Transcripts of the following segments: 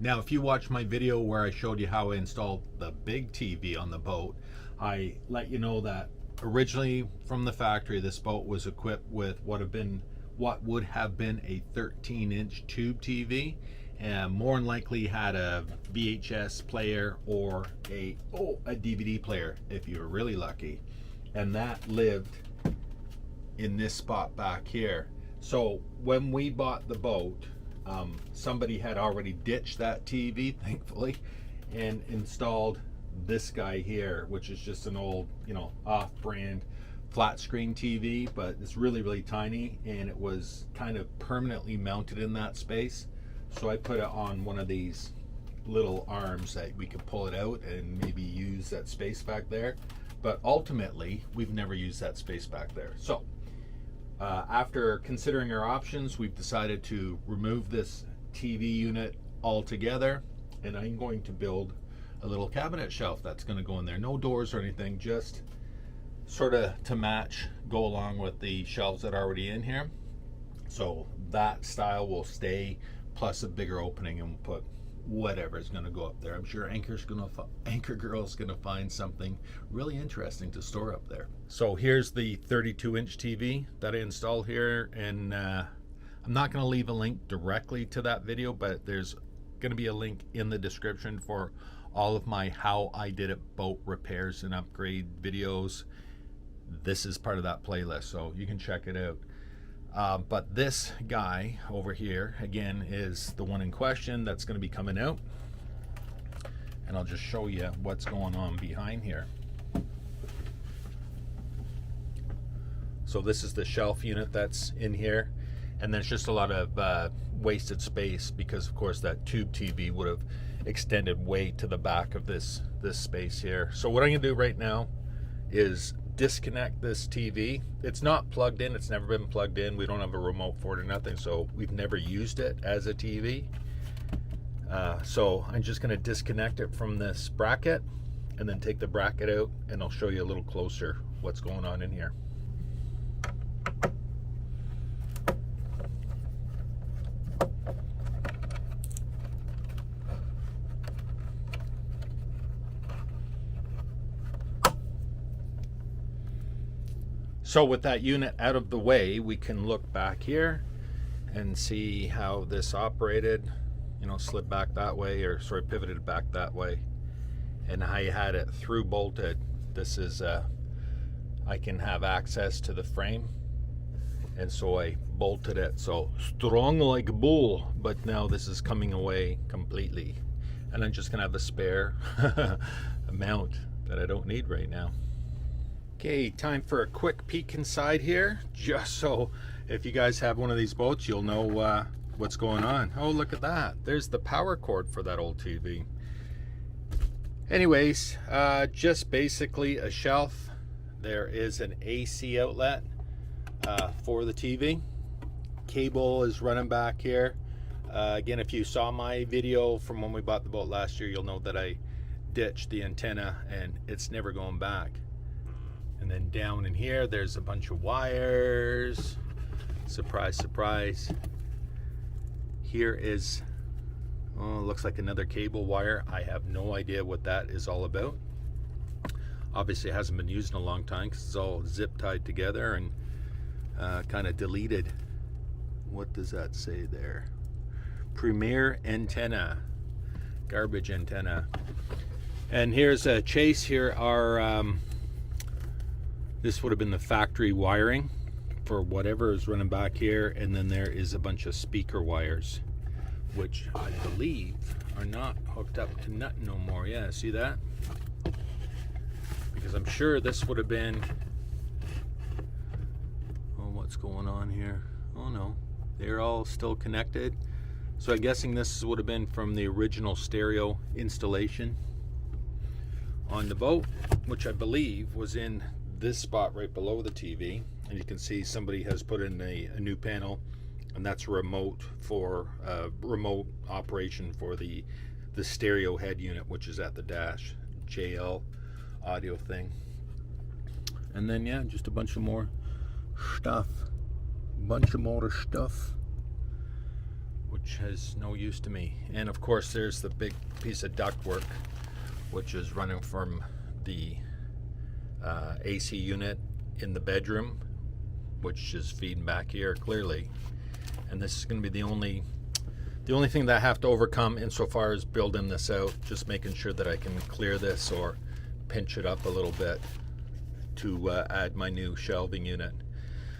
Now, if you watch my video where I showed you how I installed the big TV on the boat, I let you know that originally from the factory, this boat was equipped with what would have been a 13-inch tube TV, and more than likely had a VHS player or a DVD player if you were really lucky, and that lived in this spot back here. So when we bought the boat, somebody had already ditched that TV, thankfully, and installed this guy here, which is just an old, off-brand flat screen TV, but it's really, really tiny, and it was kind of permanently mounted in that space. So I put it on one of these little arms that we could pull it out and maybe use that space back there. But ultimately, we've never used that space back there. So after considering our options, we've decided to remove this TV unit altogether, and I'm going to build a little cabinet shelf that's going to go in there. No doors or anything, just sort of to go along with the shelves that are already in here. So that style will stay, plus a bigger opening, and we'll put whatever is going to go up there. I'm sure Anchor Girl's going to find something really interesting to store up there. So here's the 32-inch TV that I installed here, and I'm not going to leave a link directly to that video, but there's going to be a link in the description for all of my how I did it boat repairs and upgrade videos. This is part of that playlist, so you can check it out. But this guy over here, again, is the one in question that's going to be coming out. And I'll just show you what's going on behind here. So this is the shelf unit that's in here. And there's just a lot of wasted space because, of course, that tube TV would have extended way to the back of this space here. So what I'm going to do right now is disconnect this TV. It's not plugged in. It's never been plugged in. We don't have a remote for it or nothing, so we've never used it as a TV. So I'm just going to disconnect it from this bracket and then take the bracket out, and I'll show you a little closer what's going on in here. So with that unit out of the way, we can look back here and see how this operated, slid back that way, or sort of pivoted back that way, and how you had it through bolted. This is, I can have access to the frame, and so I bolted it so strong like a bull, but now this is coming away completely. And I'm just gonna have a spare mount that I don't need right now. Okay, time for a quick peek inside here, just so if you guys have one of these boats, you'll know what's going on. Oh, look at that. There's the power cord for that old TV. Anyways, just basically a shelf. There is an AC outlet for the TV. Cable is running back here. Again, if you saw my video from when we bought the boat last year, you'll know that I ditched the antenna and it's never going back. And then down in here, there's a bunch of wires. Surprise, surprise. Here is, looks like another cable wire. I have no idea what that is all about. Obviously, it hasn't been used in a long time because it's all zip tied together and kind of deleted. What does that say there? Premier antenna, garbage antenna. And here's a chase. Here are this would have been the factory wiring for whatever is running back here, and then there is a bunch of speaker wires, which I believe are not hooked up to nothing no more. Yeah, see that? Because I'm sure this would have been, oh, what's going on here? Oh no, they're all still connected. So I'm guessing this would have been from the original stereo installation on the boat, which I believe was in this spot right below the TV. And you can see somebody has put in a new panel, and that's a remote for remote operation for the stereo head unit, which is at the dash, JL audio thing. And then yeah, just a bunch of more stuff. which has no use to me. And of course there's the big piece of ductwork, which is running from the AC unit in the bedroom, which is feeding back here clearly. And this is going to be the only thing that I have to overcome insofar as building this out, just making sure that I can clear this or pinch it up a little bit to add my new shelving unit.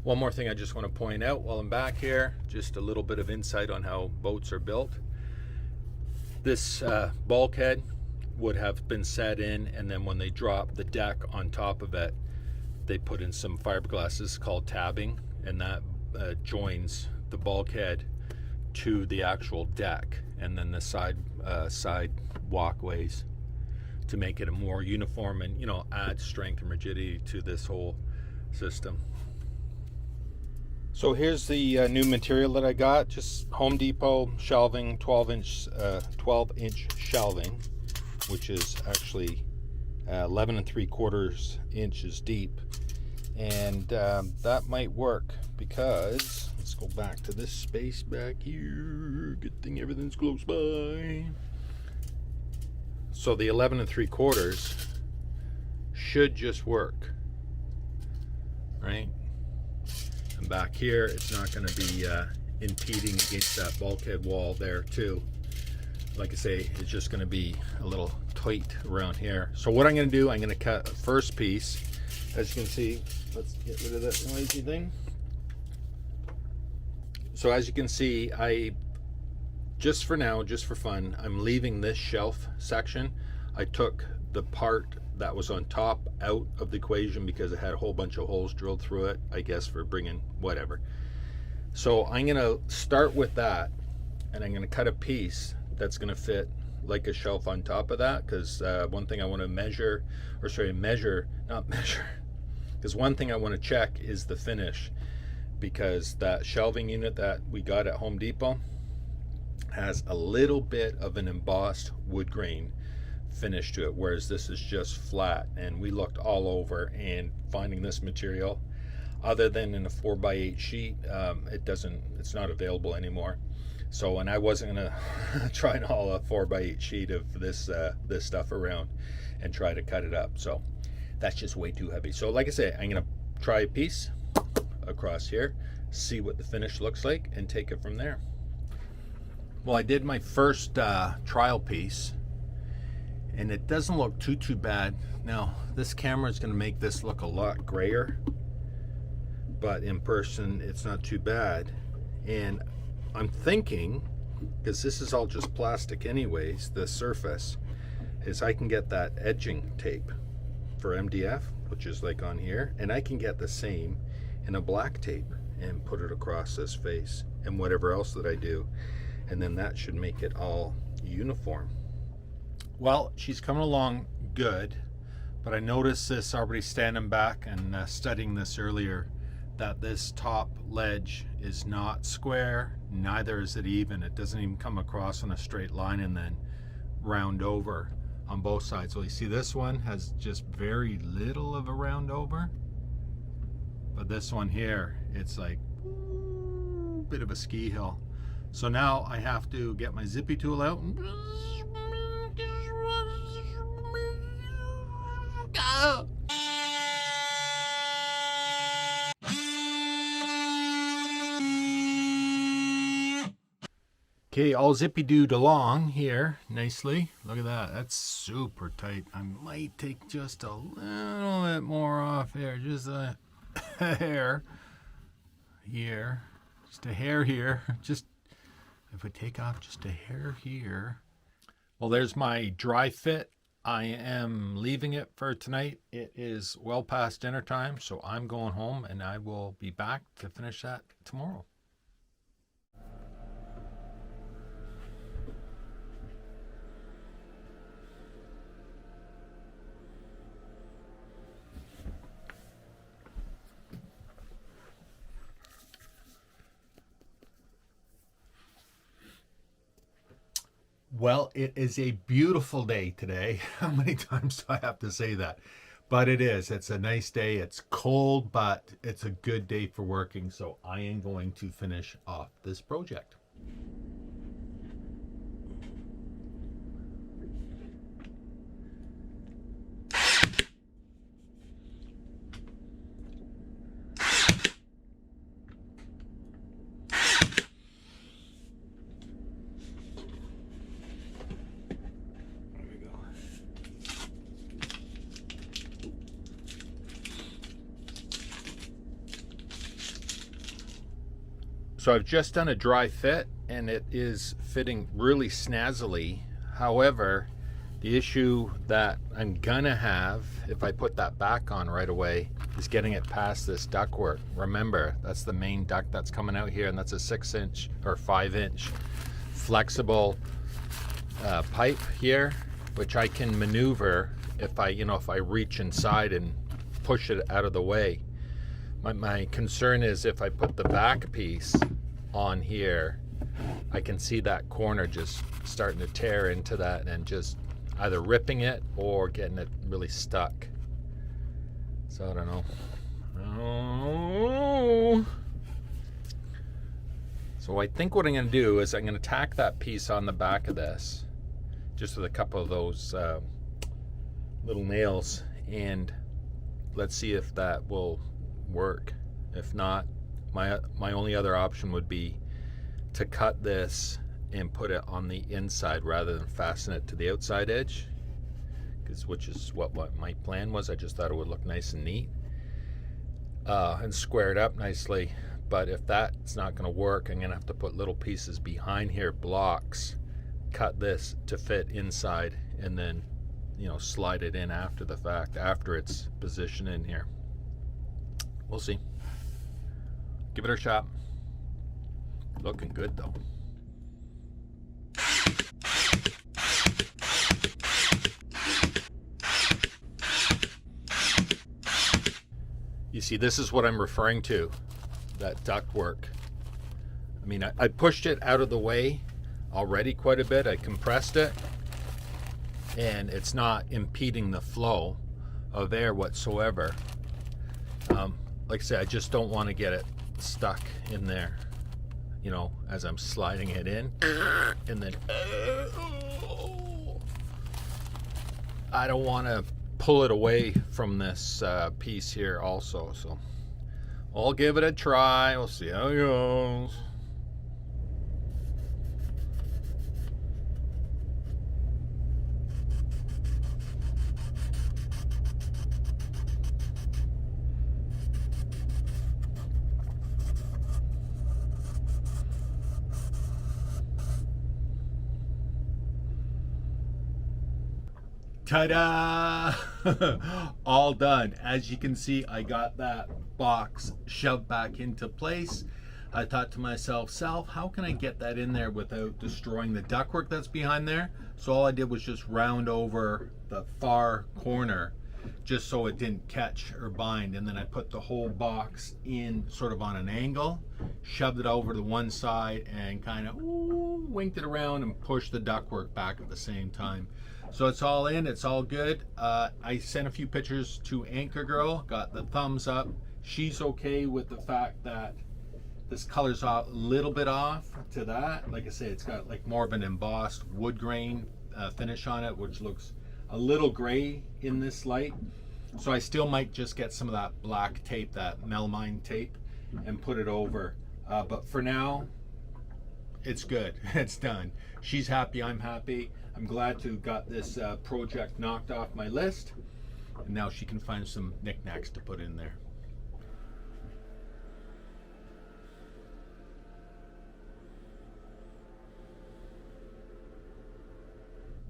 One more thing I just want to point out while I'm back here, just a little bit of insight on how boats are built. This bulkhead would have been set in, and then when they drop the deck on top of it, they put in some fiberglass. This is called tabbing, and that joins the bulkhead to the actual deck, and then the side walkways to make it a more uniform and, you know, add strength and rigidity to this whole system. So here's the new material that I got, just Home Depot shelving, 12-inch shelving, which is actually 11 3/4 inches deep, and that might work because, let's go back to this space back here. Good thing everything's close by. So the 11 3/4 should just work, right? And back here, it's not going to be impeding against that bulkhead wall there too. Like I say, it's just going to be a little tight around here. So what I'm going to do, I'm going to cut a first piece. As you can see, let's get rid of that noisy thing. So as you can see, just for now, just for fun, I'm leaving this shelf section. I took the part that was on top out of the equation because it had a whole bunch of holes drilled through it, I guess for bringing whatever. So I'm going to start with that, and I'm going to cut a piece that's going to fit like a shelf on top of that, because one thing I want to measure, because one thing I want to check is the finish, because that shelving unit that we got at Home Depot has a little bit of an embossed wood grain finish to it, whereas this is just flat. And we looked all over, and finding this material other than in a 4x8 sheet, it's not available anymore. So, and I wasn't gonna try and haul a 4x8 sheet of this stuff around and try to cut it up. So that's just way too heavy. So like I say, I'm gonna try a piece across here, see what the finish looks like, and take it from there. Well, I did my first trial piece, and it doesn't look too bad. Now, this camera is going to make this look a lot grayer, but in person, it's not too bad. And I'm thinking, because this is all just plastic anyways, the surface, is I can get that edging tape for MDF, which is like on here, and I can get the same in a black tape and put it across this face and whatever else that I do. And then that should make it all uniform. Well, she's coming along good, but I noticed this already standing back and studying this earlier, that this top ledge is not square, neither is it even. It doesn't even come across on a straight line and then round over on both sides. So you see this one has just very little of a round over, but this one here, it's like a bit of a ski hill. So now I have to get my zippy tool out and okay, all zippy-dooed along here nicely. Look at that. That's super tight. I might take just a little bit more off here. Just a hair here. Just a hair here. Just if I take off just a hair here. Well, there's my dry fit. I am leaving it for tonight. It is well past dinner time, so I'm going home, and I will be back to finish that tomorrow. Well, it is a beautiful day today. How many times do I have to say that? But it is. It's a nice day. It's cold, but it's a good day for working. So I am going to finish off this project. So I've just done a dry fit and it is fitting really snazzily. However, the issue that I'm gonna have if I put that back on right away is getting it past this ductwork. Remember, that's the main duct that's coming out here, and that's a 6-inch or 5-inch flexible pipe here, which I can maneuver if I reach inside and push it out of the way. My concern is if I put the back piece on here, I can see that corner just starting to tear into that and just either ripping it or getting it really stuck. So I don't know. Oh. So I think what I'm going to do is I'm going to tack that piece on the back of this, just with a couple of those little nails, and let's see if that will work. If not, my only other option would be to cut this and put it on the inside rather than fasten it to the outside edge, which is what my plan was. I just thought it would look nice and neat and square it up nicely. But if that's not going to work, I'm going to have to put little pieces behind here, blocks, cut this to fit inside, and then slide it in after the fact, after it's positioned in here. We'll see. Give it a shot. Looking good though. You see, this is what I'm referring to, that ductwork. I mean, I pushed it out of the way already quite a bit. I compressed it, and it's not impeding the flow of air whatsoever. Like I said, I just don't want to get it stuck in there, as I'm sliding it in, and then I don't want to pull it away from this piece here also. So I'll give it a try. We'll see how it goes. Ta-da! All done. As you can see, I got that box shoved back into place. I thought to myself, how can I get that in there without destroying the ductwork that's behind there? So all I did was just round over the far corner just so it didn't catch or bind, and then I put the whole box in sort of on an angle, shoved it over to one side, and kind of winked it around and pushed the ductwork back at the same time. So it's all in, it's all good. I sent a few pictures to Anchor Girl, got the thumbs up. She's okay with the fact that this color's a little bit off to that. Like I say, it's got like more of an embossed wood grain finish on it, which looks a little gray in this light. So I still might just get some of that black tape, that melamine tape, and put it over. But for now, it's good. It's done. She's happy, I'm happy. I'm glad to have got this project knocked off my list, and now she can find some knickknacks to put in there.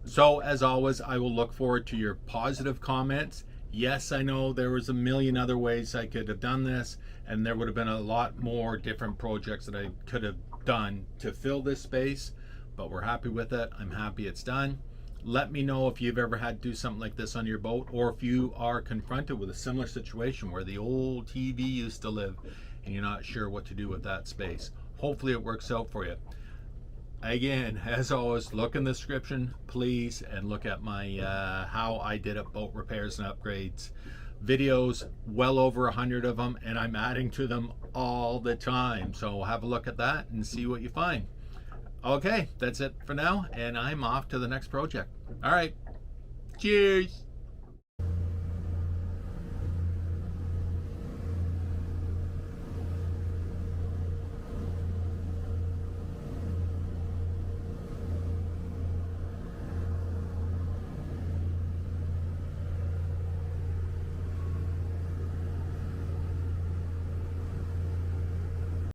So as always, I will look forward to your positive comments. Yes, I know there was a million other ways I could have done this, and there would have been a lot more different projects that I could have done to fill this space, but we're happy with it. I'm happy it's done. Let me know if you've ever had to do something like this on your boat, or if you are confronted with a similar situation where the old TV used to live and you're not sure what to do with that space. Hopefully it works out for you. Again, as always, look in the description, please, and look at my how I did it boat repairs and upgrades videos, well over 100 of them, and I'm adding to them all the time. So have a look at that and see what you find. Okay, that's it for now, and I'm off to the next project. All right, cheers.